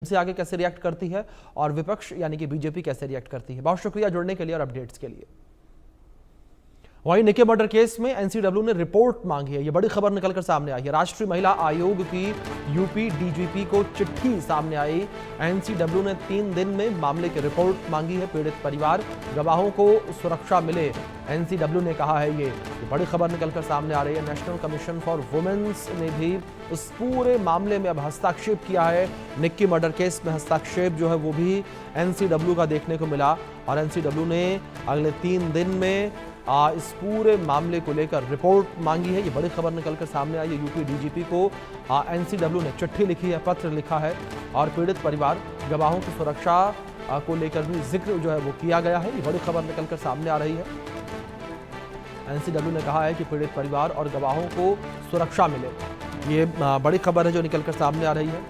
से आगे कैसे रिएक्ट करती है और विपक्ष यानी कि बीजेपी कैसे रिएक्ट करती है। बहुत शुक्रिया जुड़ने के लिए और अपडेट्स के लिए। वहीं निकी मर्डर केस में एनसीडब्ल्यू ने रिपोर्ट मांगी है। यह बड़ी खबर निकलकर सामने आई है। राष्ट्रीय महिला आयोग की यूपी डीजीपी को चिट्ठी सामने आई। एनसीडब्ल्यू ने 3 दिन में मामले की रिपोर्ट मांगी है। पीड़ित परिवार, गवाहों को सुरक्षा मिले, एनसीडब्ल्यू ने कहा है। ये बड़ी खबर निकलकर सामने आ रही है। नेशनल कमीशन फॉर वुमेन्स ने भी उस पूरे मामले में अब हस्तक्षेप किया है। निक्की मर्डर केस में हस्तक्षेप जो है वो भी एनसीडब्ल्यू का देखने को मिला और एनसीडब्ल्यू ने अगले 3 दिन में इस पूरे मामले को लेकर रिपोर्ट मांगी है। ये बड़ी खबर निकलकर सामने आई है। यूपी डीजीपी को एनसीडब्ल्यू ने चिट्ठी लिखी है, पत्र लिखा है और पीड़ित परिवार, गवाहों की सुरक्षा को लेकर भी जिक्र जो है वो किया गया है। ये बड़ी खबर निकलकर सामने आ रही है। एनसीडब्ल्यू ने कहा है कि पीड़ित परिवार और गवाहों को सुरक्षा मिले। ये बड़ी खबर है जो निकलकर सामने आ रही है।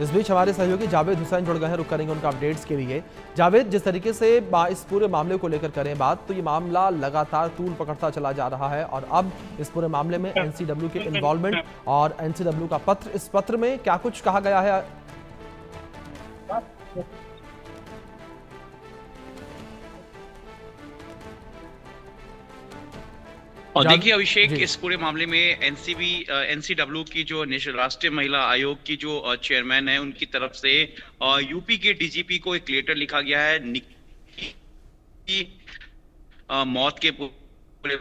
इस बीच हमारे सहयोगी जावेद हुसैन जुड़ गए हैं, रुक करेंगे उनका अपडेट्स के लिए। जावेद, जिस तरीके से इस पूरे मामले को लेकर करें बात, तो ये मामला लगातार तूल पकड़ता चला जा रहा है और अब इस पूरे मामले में एनसीडब्ल्यू के इन्वॉल्वमेंट और एनसीडब्ल्यू का पत्र, इस पत्र में क्या कुछ कहा गया है? और देखिए अभिषेक, इस पूरे मामले में एनसीडब्ल्यू की जो राष्ट्रीय महिला आयोग की जो चेयरमैन है, उनकी तरफ से यूपी के डीजीपी को एक लेटर लिखा गया है। निक्की की मौत के पूरे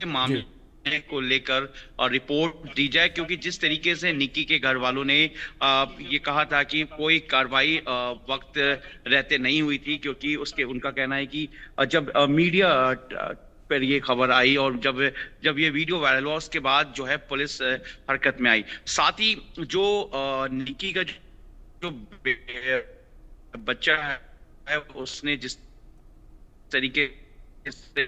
मामले को लेकर रिपोर्ट दी जाए, क्योंकि जिस तरीके से निक्की के घर वालों ने ये कहा था कि कोई कार्रवाई वक्त रहते नहीं हुई थी, क्योंकि उनका कहना है कि जब मीडिया पर ये खबर आई और जब ये वीडियो वायरल हुआ, उसके बाद जो है पुलिस हरकत में आई। साथ ही जो निक्की का जो बच्चा है, उसने जिस तरीके से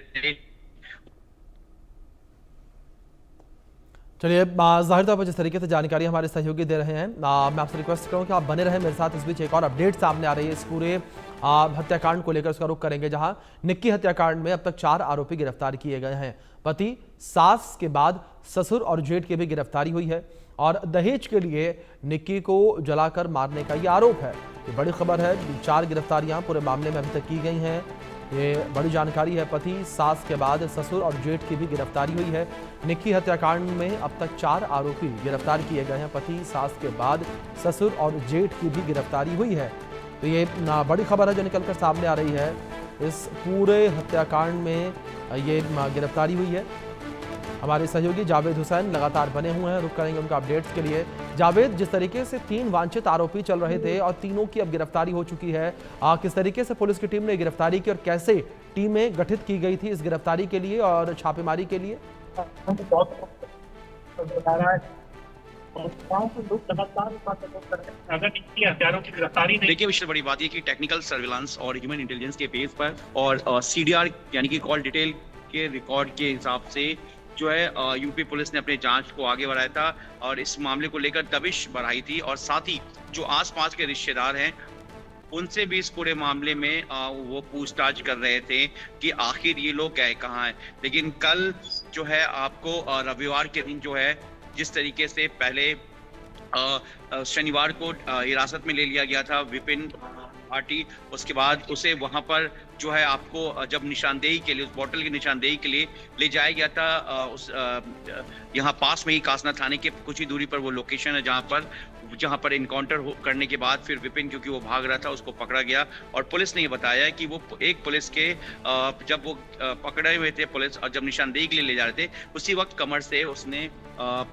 चलिए, जाहिर तौर पर जिस तरीके से जानकारी हमारे सहयोगी दे रहे हैं, मैं आपसे रिक्वेस्ट करूं कि आप बने रहें मेरे साथ। इस बीच एक और अपडेट सामने आ रही है। इस पूरे हत्याकांड को लेकर उसका रुख करेंगे, जहां निक्की हत्याकांड में अब तक 4 आरोपी गिरफ्तार किए गए हैं। पति, सास के बाद ससुर और जेठ की भी गिरफ्तारी हुई है और दहेज के लिए निक्की को जलाकर मारने का ये आरोप है। ये बड़ी खबर है। 4 गिरफ्तारियां पूरे मामले में अभी तक की गई हैं। ये बड़ी जानकारी है। पति, सास के बाद ससुर और जेठ की भी गिरफ्तारी हुई है। निक्की हत्याकांड में अब तक 4 आरोपी गिरफ्तार किए गए हैं। पति, सास के बाद ससुर और जेठ की भी गिरफ्तारी हुई है। तो ये बड़ी खबर है जो निकलकर सामने आ रही है। इस पूरे हत्याकांड में ये गिरफ्तारी हुई है। हमारे सहयोगी जावेद हुसैन लगातार बने हुए हैं, रुक करेंगे उनका अपडेट्स के लिए। जावेद, जिस तरीके से 3 वांछित आरोपी चल रहे थे और तीनों की अब गिरफ्तारी हो चुकी है, किस तरीके से पुलिस की टीम ने गिरफ्तारी की और कैसे टीमें गठित की गई थी इस गिरफ्तारी के लिए और छापेमारी के लिए? देखिए विषय बड़ी बात है कि टेक्निकल सर्विलांस और ह्यूमन इंटेलिजेंस के बेस पर और सीडीआर यानी कि कॉल डिटेल के रिकॉर्ड के हिसाब से जो है यूपी पुलिस ने अपने जांच को आगे बढ़ाया था और इस मामले को लेकर दबिश बढ़ाई थी। और साथ ही जो आसपास के रिश्तेदार हैं, उनसे भी इस पूरे मामले में वो पूछताछ कर रहे थे कि आखिर ये लोग गए कहाँ हैं। लेकिन कल जो है आपको रविवार के दिन जो है, जिस तरीके से पहले शनिवार को हिरासत में ले लिया गया था विपिन पार्टी, उसके बाद उसे वहां पर जो है आपको जब निशानदेही के लिए, उस बोतल की निशानदेही के लिए ले जाया गया था, उस यहाँ पास में ही कासना थाने के कुछ ही दूरी पर वो लोकेशन है जहाँ पर इनकाउंटर करने के बाद फिर विपिन, क्योंकि वो भाग रहा था, उसको पकड़ा गया। और पुलिस ने ये बताया कि वो एक पुलिस के जब वो पकड़े हुए थे पुलिस और जब निशानदेही के लिए ले जा रहे थे, उसी वक्त कमर से उसने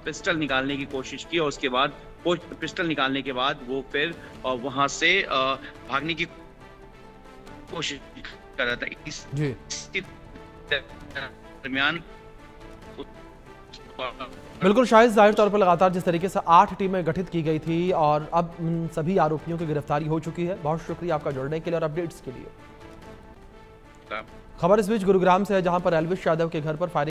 पिस्टल निकालने की कोशिश की और उसके बाद वो पिस्टल निकालने के बाद वो फिर वहां से भागने की कोशिश कर रहा था। इस दरमियान बिल्कुल शायद, जाहिर तौर पर लगातार जिस तरीके से 8 टीमें गठित की गई थी और अब इन सभी आरोपियों की गिरफ्तारी हो चुकी है। बहुत शुक्रिया आपका जुड़ने के लिए और अपडेट्स के लिए। खबर इस बीच गुरुग्राम से है, जहां पर एल्विश यादव के घर पर फायरिंग